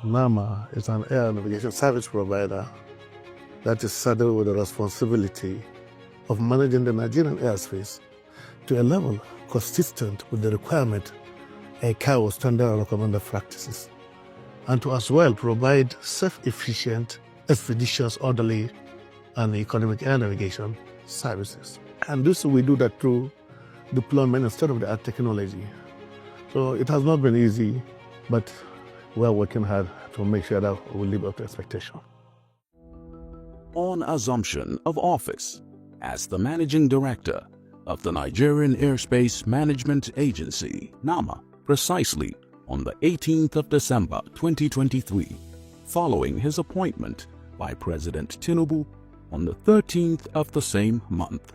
NAMA is an air navigation service provider that is saddled with the responsibility of managing the Nigerian airspace to a level consistent with the requirement ICAO standard and recommended practices, and to as well provide safe, efficient, expeditious, orderly, and economic air navigation services. And this we do that through deployment and state-of-the-art technology. So it has not been easy, but we are working hard to make sure that we live up to expectation. On assumption of office as the Managing Director of the Nigerian Airspace Management Agency, NAMA, precisely on the 18th of December 2023, following his appointment by President Tinubu on the 13th of the same month,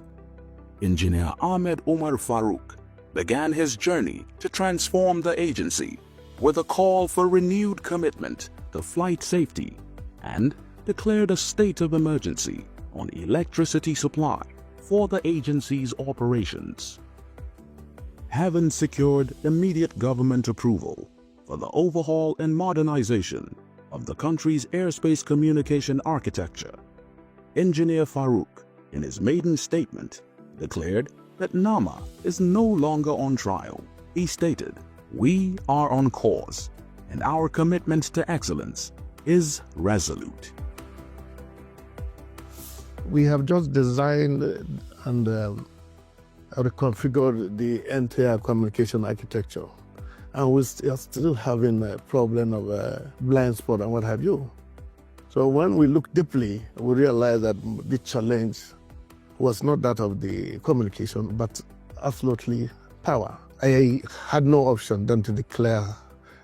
Engineer Ahmed Umar FAROUK began his journey to transform the agency with a call for renewed commitment to flight safety and declared a state of emergency on electricity supply for the agency's operations. Having secured immediate government approval for the overhaul and modernization of the country's airspace communication architecture, Engineer FAROUK, in his maiden statement, declared that NAMA is no longer on trial. He stated, "We are on course, and our commitment to excellence is resolute." We have just designed and reconfigured the entire communication architecture, and we are still having a problem of blind spot and what have you. So when we look deeply, we realize that the challenge was not that of the communication, but absolutely power. I had no option than to declare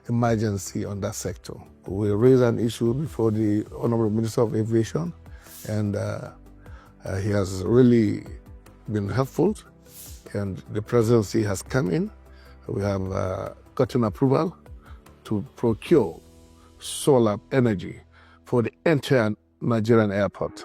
emergency on that sector. We raised an issue before the Honorable Minister of Aviation, and he has really been helpful, and the presidency has come in. We have gotten approval to procure solar energy for the entire Nigerian airport.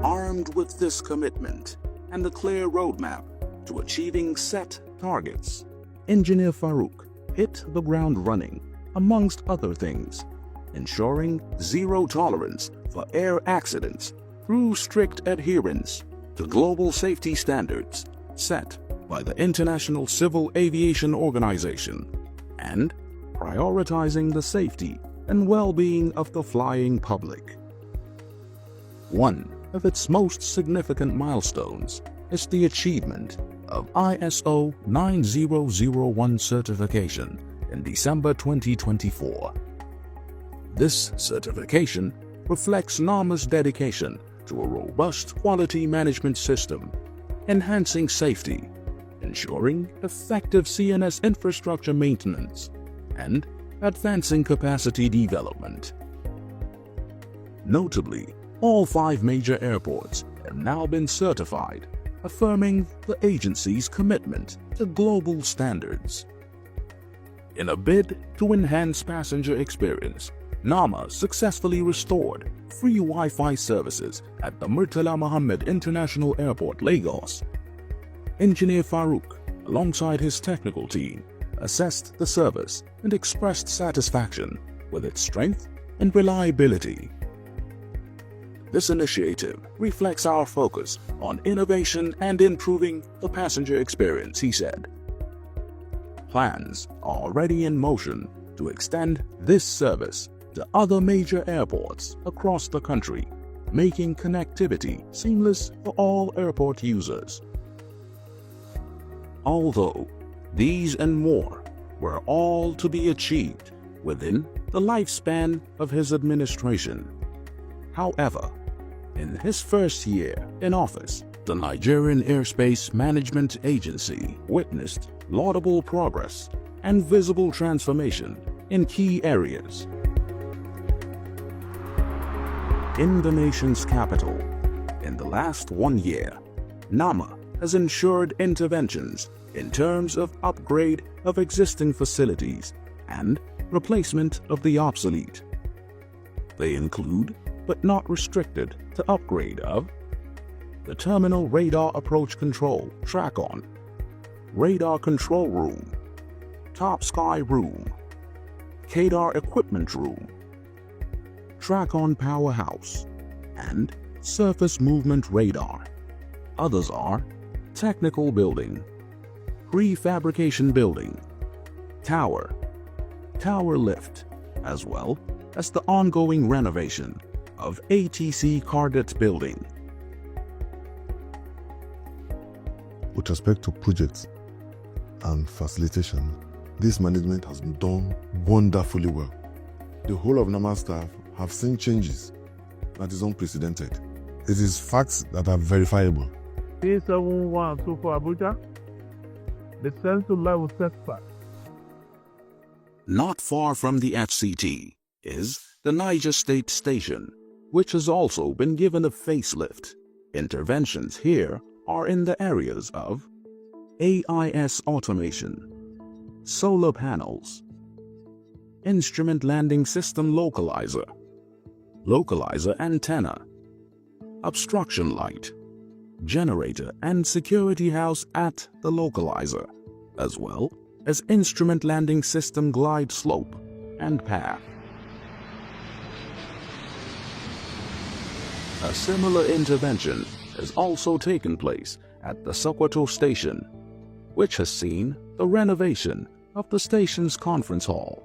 Armed with this commitment and a clear roadmap to achieving set targets, Engineer FAROUK hit the ground running, amongst other things, ensuring zero tolerance for air accidents through strict adherence to global safety standards set by the International Civil Aviation Organization, and prioritizing the safety and well-being of the flying public. One of its most significant milestones is the achievement of ISO 9001 certification in December 2024. This certification reflects NAMA's dedication to a robust quality management system, enhancing safety, ensuring effective CNS infrastructure maintenance, and advancing capacity development. Notably, all 5 major airports have now been certified, affirming the agency's commitment to global standards. In a bid to enhance passenger experience, NAMA successfully restored free Wi-Fi services at the Murtala Mohammed International Airport, Lagos. Engineer FAROUK, alongside his technical team, assessed the service and expressed satisfaction with its strength and reliability. This initiative reflects our focus on innovation and improving the passenger experience, he said. Plans are already in motion to extend this service to other major airports across the country, making connectivity seamless for all airport users. Although these and more were all to be achieved within the lifespan of his administration, however, in his first year in office, the Nigerian Airspace Management Agency witnessed laudable progress and visible transformation in key areas. In the nation's capital, in the last 1 year, NAMA has ensured interventions in terms of upgrade of existing facilities and replacement of the obsolete. They include, but not restricted to, upgrade of the Terminal Radar Approach Control TRACON, Radar Control Room, Top Sky Room, CADAR Equipment Room, track-on powerhouse, and surface movement radar. Others are technical building, prefabrication building, tower lift, as well as the ongoing renovation of ATC Cardet building. With respect to projects and facilitation, this management has been done wonderfully well. The whole of NAMA staff have seen changes that is unprecedented. It is facts that are verifiable. P7124 Abuja, descend to level setback. Not far from the FCT is the Niger State Station, which has also been given a facelift. Interventions here are in the areas of AIS automation, solar panels, instrument landing system localizer antenna, obstruction light, generator and security house at the localizer, as well as instrument landing system glide slope and path. A similar intervention has also taken place at the Sokoto station, which has seen the renovation of the station's conference hall,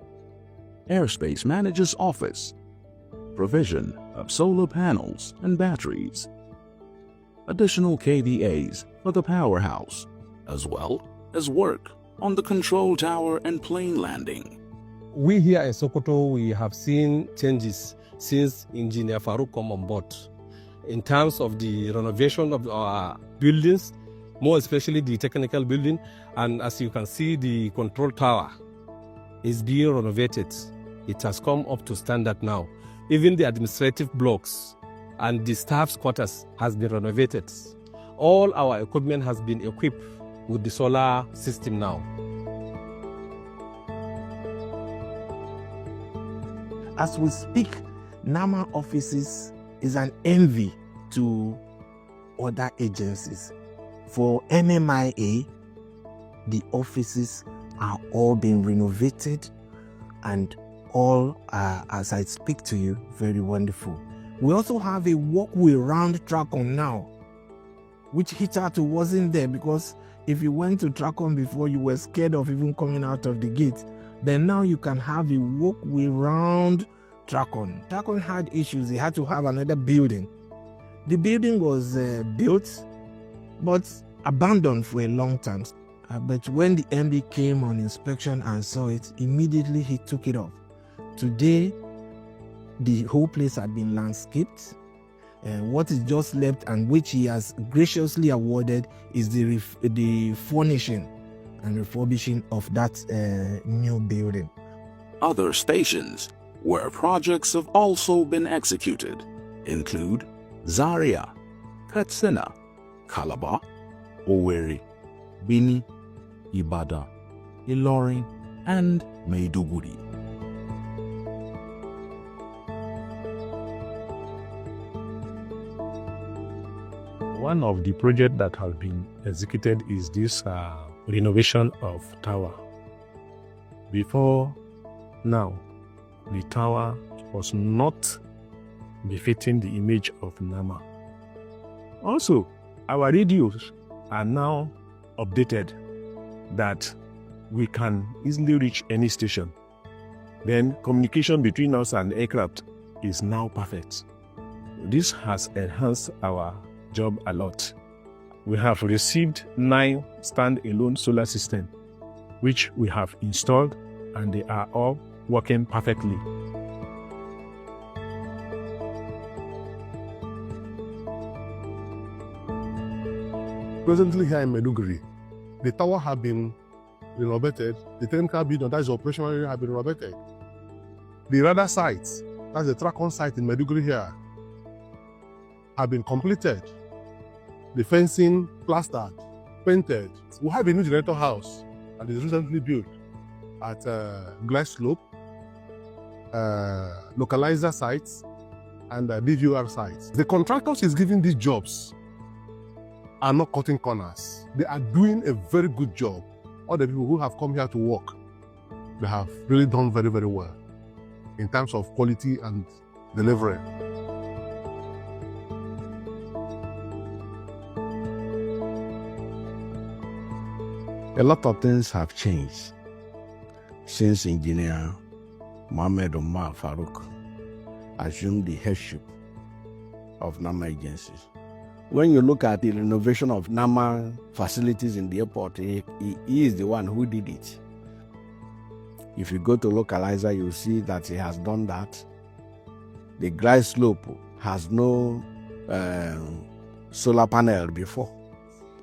airspace manager's office, provision of solar panels and batteries, additional KVAs for the powerhouse, as well as work on the control tower and plane landing. We here in Sokoto, we have seen changes since Engineer FAROUK come on board in terms of the renovation of our buildings, more especially the technical building. And as you can see, the control tower is being renovated. It has come up to standard now. Even the administrative blocks and the staff's quarters has been renovated. All our equipment has been equipped with the solar system now. As we speak, NAMA offices is an envy to other agencies. For MMIA, the offices are all being renovated and all are, as I speak to you, very wonderful. We also have a walkway round track-on now, which hitherto wasn't there, because if you went to track-on before, you were scared of even coming out of the gate. Then now you can have a walkway round track-on. Track-on had issues. They had to have another building. The building was built, but abandoned for a long time. But when the MD came on inspection and saw it, immediately he took it off. Today, the whole place had been landscaped. What is just left, and which he has graciously awarded, is the furnishing and refurbishing of that new building. Other stations where projects have also been executed include Zaria, Katsina, Calabar, Owerri, Bini, Ibadan, Ilorin, and Maiduguri. One of the projects that has been executed is this renovation of tower. Before now, the tower was not befitting the image of NAMA. Also, our radios are now updated that we can easily reach any station. Then communication between us and aircraft is now perfect. This has enhanced our job a lot. We have received 9 stand-alone solar systems, which we have installed, and they are all working perfectly. Presently here in Maiduguri, the tower have been renovated, the technical building, that is the operational area, have been renovated. The radar sites, that's the track-on site in Maiduguri here, have been completed. The fencing plastered, painted. We have a new generator house that is recently built at Glide Slope, localizer sites, and DVR sites. The contractors is giving these jobs are not cutting corners. They are doing a very good job. All the people who have come here to work, they have really done very, very well in terms of quality and delivery. A lot of things have changed since Engineer UMAR FAROUK assumed the headship of NAMA agencies. When you look at the renovation of NAMA facilities in the airport, he is the one who did it. If you go to localizer, you'll see that he has done that. The glide slope has no solar panel before.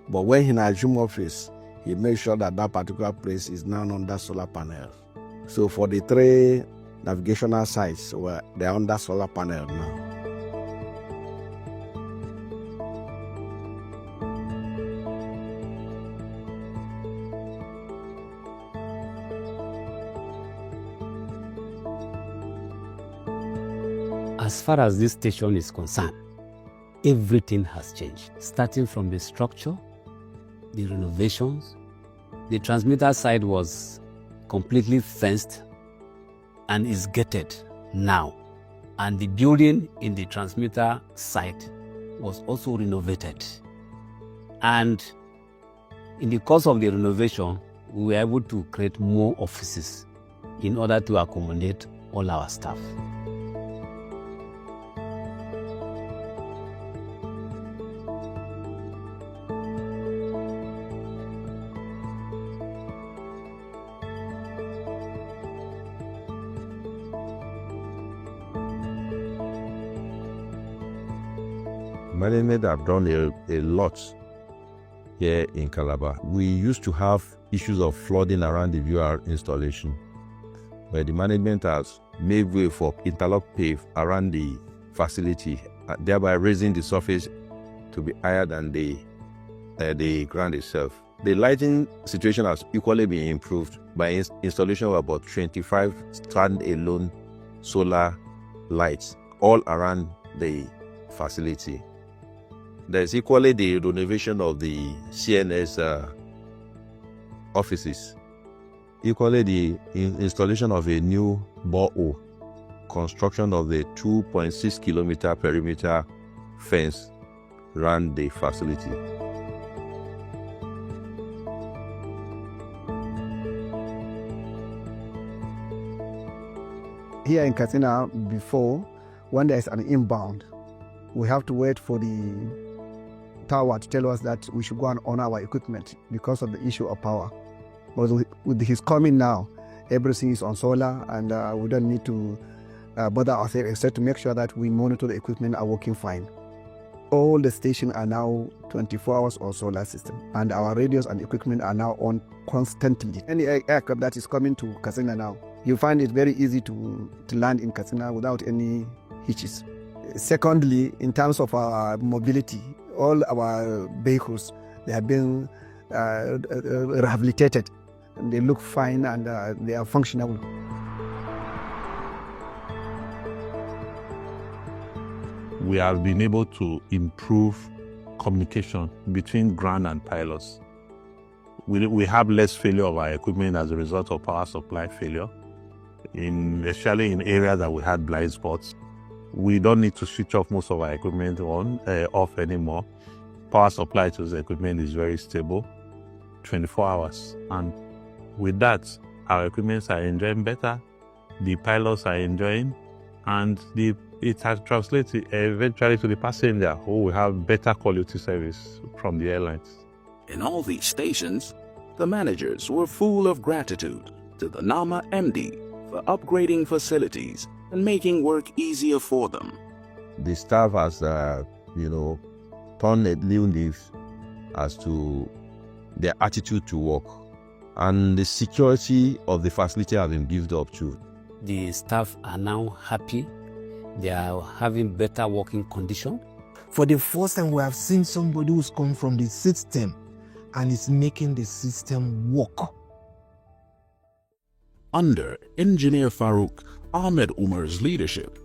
But when he assumed office, he made sure that that particular place is now under solar panel. So for the 3 navigational sites, they're under solar panel now. As far as this station is concerned, everything has changed, starting from the structure, the renovations. The transmitter side was completely fenced and is gated now. And the building in the transmitter site was also renovated. And in the course of the renovation, we were able to create more offices in order to accommodate all our staff. Management have done a lot here in Calabar. We used to have issues of flooding around the UR installation, where the management has made way for interlock pave around the facility, thereby raising the surface to be higher than the ground itself. The lighting situation has equally been improved by installation of about 25 stand-alone solar lights all around the facility. There's equally the renovation of the CNS offices. Equally the installation of a new borehole, construction of the 2.6 kilometer perimeter fence around the facility. Here in Katsina, before, when there is an inbound, we have to wait for the tower to tell us that we should go and on our equipment because of the issue of power. But with his coming now, everything is on solar, and we don't need to bother ourselves except to make sure that we monitor the equipment are working fine. All the stations are now 24 hours on solar system, and our radios and equipment are now on constantly. Any aircraft that is coming to Katsina now, you find it very easy to land in Katsina without any hitches. Secondly, in terms of our mobility, all our vehicles, they have been rehabilitated, and they look fine, and they are functional. We have been able to improve communication between ground and pilots. We have less failure of our equipment as a result of power supply failure, especially in areas that we had blind spots. We don't need to switch off most of our equipment off anymore. Power supply to the equipment is very stable, 24 hours. And with that, our equipment are enjoying better, the pilots are enjoying, and it has translated eventually to the passenger, who will have better quality service from the airlines. In all these stations, the managers were full of gratitude to the NAMA MD for upgrading facilities and making work easier for them. The staff has, turned a new leaf as to their attitude to work, and the security of the facility has been built up too. The staff are now happy. They are having better working condition. For the first time, we have seen somebody who's come from the system and is making the system work. Under Engineer FAROUK Ahmed Umar's leadership,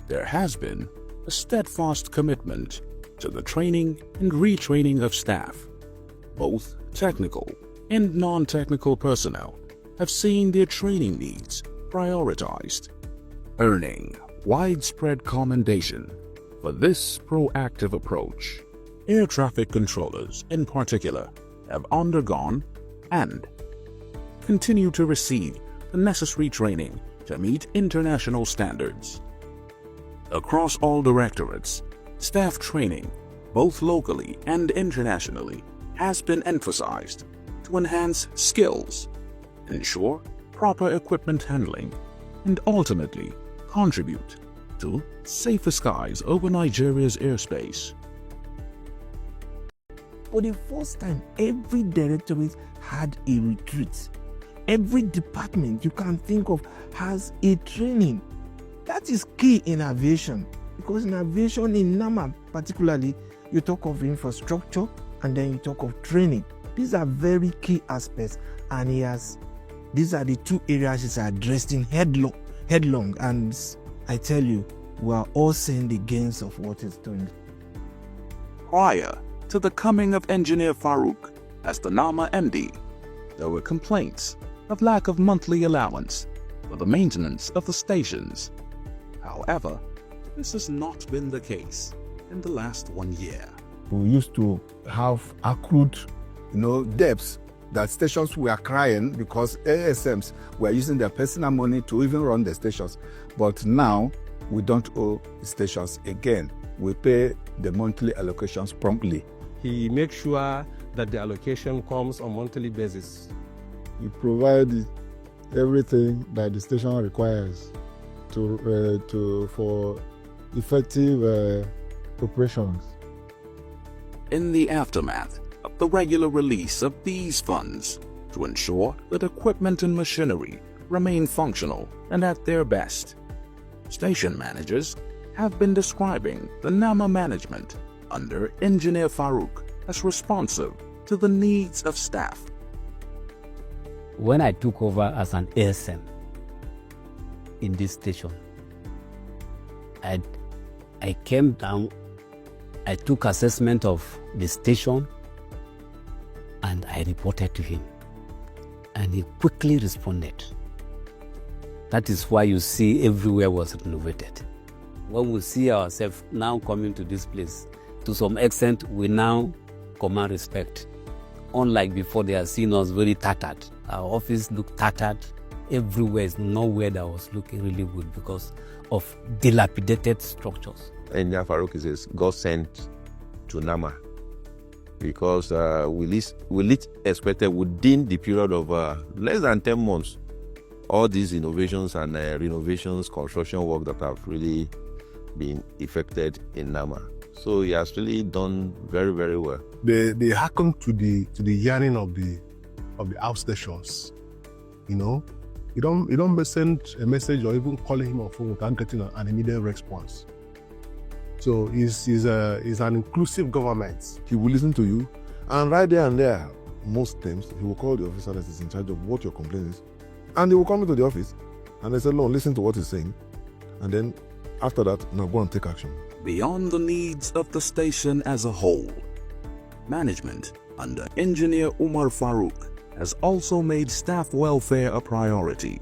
there has been a steadfast commitment to the training and retraining of staff. Both technical and non-technical personnel have seen their training needs prioritized, earning widespread commendation for this proactive approach. Air traffic controllers, in particular, have undergone and continue to receive the necessary training to meet international standards. Across all directorates, staff training, both locally and internationally, has been emphasized to enhance skills, ensure proper equipment handling, and ultimately contribute to safer skies over Nigeria's airspace. For the first time, every directorate had a retreat. Every department you can think of has a training. That is key in aviation, because in aviation, in NAMA particularly, you talk of infrastructure and then you talk of training. These are very key aspects, and these are the two areas he's addressing headlong, and I tell you, we are all seeing the gains of what he's doing. Prior to the coming of Engineer FAROUK as the NAMA MD, there were complaints of lack of monthly allowance for the maintenance of the stations. However, this has not been the case in the last 1 year. We used to have accrued, debts that stations were crying because ASMs were using their personal money to even run the stations. But now we don't owe stations again. We pay the monthly allocations promptly. He makes sure that the allocation comes on a monthly basis. We provide everything that the station requires for effective operations. In the aftermath of the regular release of these funds, to ensure that equipment and machinery remain functional and at their best, station managers have been describing the NAMA management under Engineer FAROUK as responsive to the needs of staff. When I took over as an ASM in this station, I came down, I took assessment of the station, and I reported to him. And he quickly responded. That is why you see everywhere was renovated. When we see ourselves now coming to this place, to some extent, we now command respect. Unlike before, they are seeing us very tattered. Our office looked tattered. Everywhere is nowhere that was looking really good because of dilapidated structures. Engineer FAROUK is a godsend to NAMA because we least expected within the period of less than 10 months, all these innovations and renovations, construction work that have really been effected in NAMA. So he has really done very, very well. They hearken to the yearning of the outstations. You don't send a message or even calling him on phone without getting an immediate response. So he's an inclusive government. He will listen to you, and right there and there, most times, he will call the officer that is in charge of what your complaint is, and he will come into the office, and they say, no, listen to what he's saying, and then after that, now go and take action. Beyond the needs of the station as a whole, management under Engineer UMAR FAROUK has also made staff welfare a priority.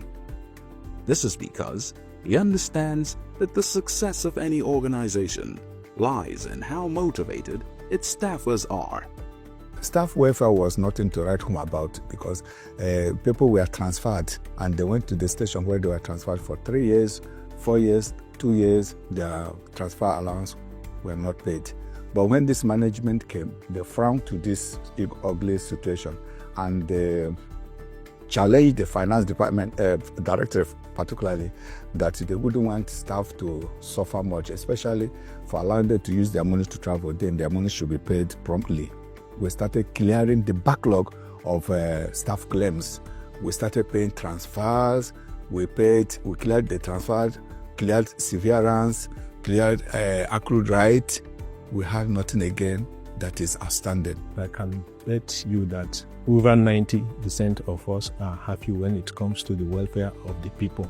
This is because he understands that the success of any organization lies in how motivated its staffers are. Staff welfare was nothing to write home about because people were transferred and they went to the station where they were transferred for 3 years, 4 years, 2 years, their transfer allowance were not paid. But when this management came, they frowned to this ugly situation and they challenged the finance department, director particularly, that they wouldn't want staff to suffer much, especially for allowing them to use their money to travel. Then their money should be paid promptly. We started clearing the backlog of staff claims. We started paying transfers. We cleared the transfers, cleared severance, cleared accrued right. We have nothing again that is outstanding. I can bet you that over 90% of us are happy when it comes to the welfare of the people,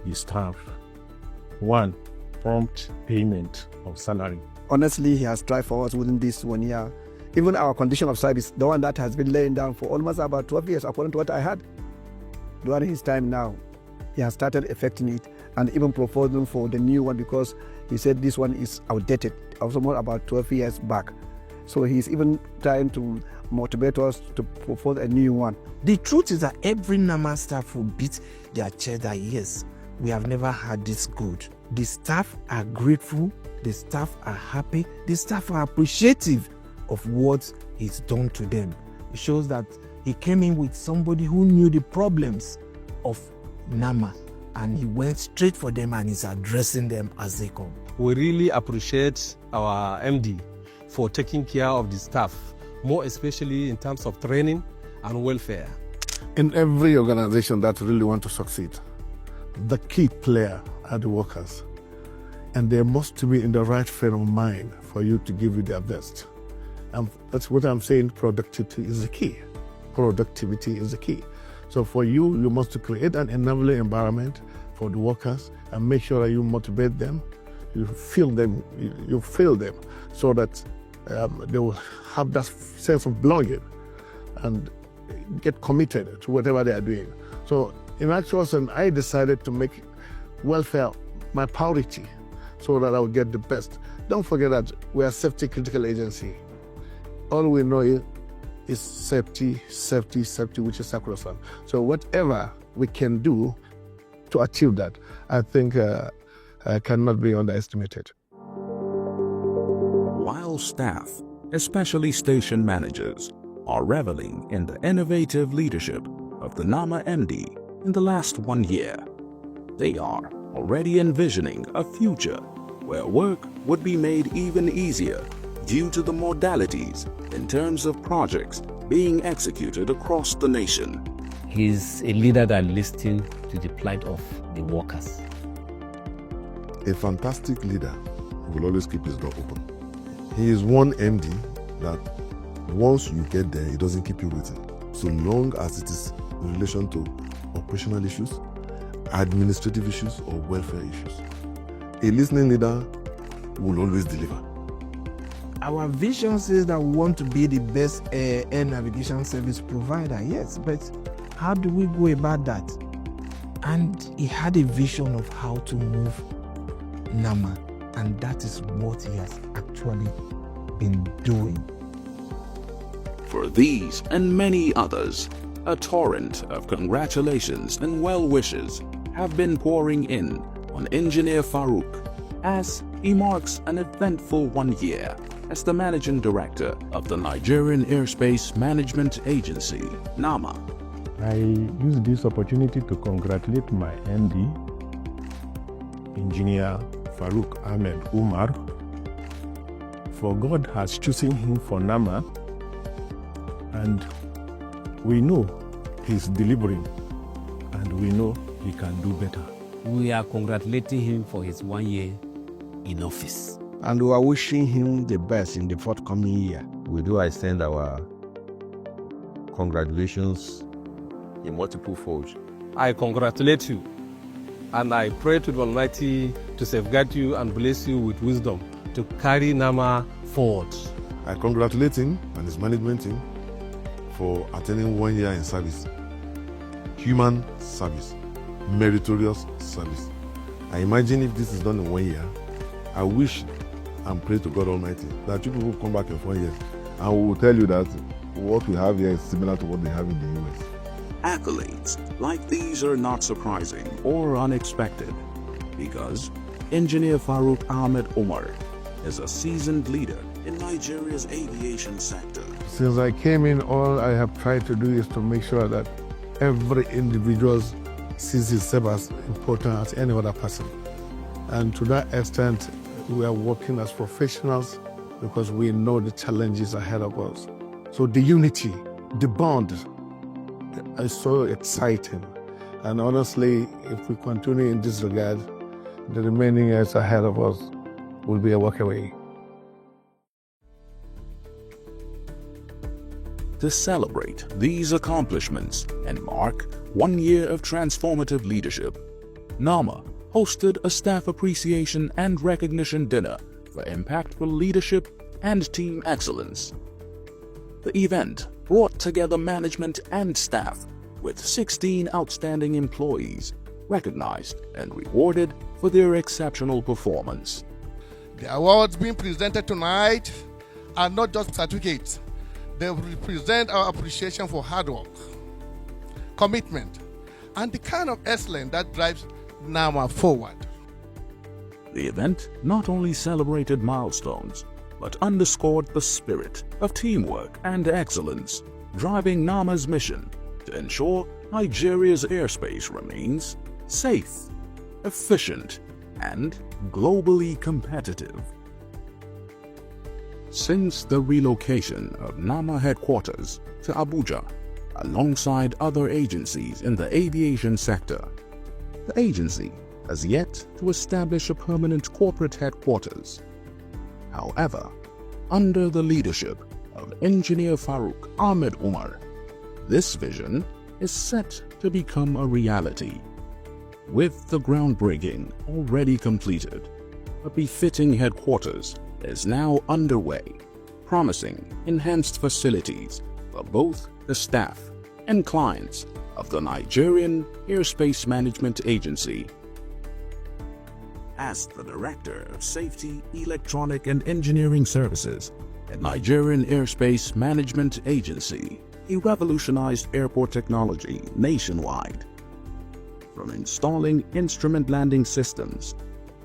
the staff. 1, prompt payment of salary. Honestly, he has tried for us within this 1 year. Even our condition of service, the one that has been laying down for almost about 12 years, according to what I had. During his time now, he has started effecting it. and even proposing for the new one because he said this one is outdated, also more about 12 years back. So he's even trying to motivate us to propose a new one. The truth is that every NAMA staff will beat their chest that yes, we have never had this good. The staff are grateful, the staff are happy, the staff are appreciative of what is done to them. It shows that he came in with somebody who knew the problems of NAMA and he went straight for them and is addressing them as they come. We really appreciate our MD for taking care of the staff, more especially in terms of training and welfare. In every organization that really want to succeed, the key player are the workers. And they must be in the right frame of mind for you to give you their best. And that's what I'm saying, productivity is the key. Productivity is the key. So for you, you must create an enabling environment for the workers and make sure that you motivate them, you feel them, so that they will have that sense of belonging and get committed to whatever they are doing. So in actual sense, I decided to make welfare my priority so that I will get the best. Don't forget that we are a safety critical agency. All we know is safety, which is sacrosanct. So whatever we can do to achieve that, I think cannot be underestimated. While staff, especially station managers, are reveling in the innovative leadership of the NAMA MD in the last 1 year, they are already envisioning a future where work would be made even easier due to the modalities in terms of projects being executed across the nation. He's a leader that listens to the plight of the workers. A fantastic leader will always keep his door open. He is one MD that once you get there, he doesn't keep you waiting. So long as it is in relation to operational issues, administrative issues, or welfare issues. A listening leader will always deliver. Our vision says that we want to be the best air navigation service provider, yes, but how do we go about that? And he had a vision of how to move NAMA, and that is what he has actually been doing. For these and many others, a torrent of congratulations and well wishes have been pouring in on Engineer FAROUK as he marks an eventful 1 year as the Managing Director of the Nigerian Airspace Management Agency, NAMA. I use this opportunity to congratulate my MD, Engineer FAROUK Ahmed UMAR, for God has chosen him for NAMA, and we know he's delivering, and we know he can do better. We are congratulating him for his 1 year in office. And we are wishing him the best in the forthcoming year. We do extend our congratulations in multiple folds. I congratulate you, and I pray to the Almighty to safeguard you and bless you with wisdom to carry NAMA forward. I congratulate him and his management team for attaining 1 year in service. Human service, meritorious service. I imagine if this is done in 1 year, I wish and pray to God Almighty that you people come back in 4 years and we will tell you that what we have here is similar to what they have in the US. Accolades like these are not surprising or unexpected because Engineer FAROUK Ahmed Umar is a seasoned leader in Nigeria's aviation sector. Since I came in, all I have tried to do is to make sure that every individual sees himself as important as any other person. And to that extent, we are working as professionals because we know the challenges ahead of us. So the unity, the bond is so exciting. And honestly, if we continue in this regard, the remaining years ahead of us will be a walk away. To celebrate these accomplishments and mark 1 year of transformative leadership, NAMA hosted a staff appreciation and recognition dinner for impactful leadership and team excellence. The event brought together management and staff with 16 outstanding employees recognized and rewarded for their exceptional performance. The awards being presented tonight are not just certificates. They represent our appreciation for hard work, commitment, and the kind of excellence that drives NAMA forward. The event not only celebrated milestones, but underscored the spirit of teamwork and excellence, driving NAMA's mission to ensure Nigeria's airspace remains safe, efficient, and globally competitive. Since the relocation of NAMA headquarters to Abuja, alongside other agencies in the aviation sector, the agency has yet to establish a permanent corporate headquarters. However, under the leadership of Engineer FAROUK Ahmed Umar, this vision is set to become a reality. With the groundbreaking already completed, a befitting headquarters is now underway, promising enhanced facilities for both the staff and clients of the Nigerian Airspace Management Agency. As the Director of Safety, Electronic and Engineering Services at Nigerian Airspace Management Agency, he revolutionized airport technology nationwide. From installing instrument landing systems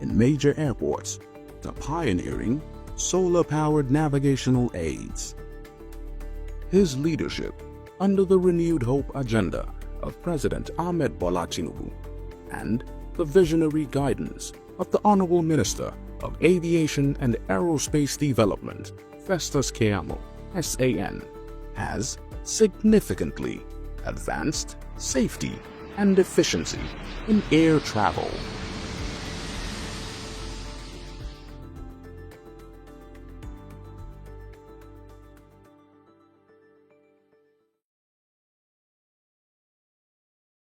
in major airports to pioneering solar-powered navigational aids. His leadership under the renewed hope agenda of President Ahmed Bola Tinubu and the visionary guidance of the Honorable Minister of Aviation and Aerospace Development, Festus Keyamo, SAN, has significantly advanced safety and efficiency in air travel.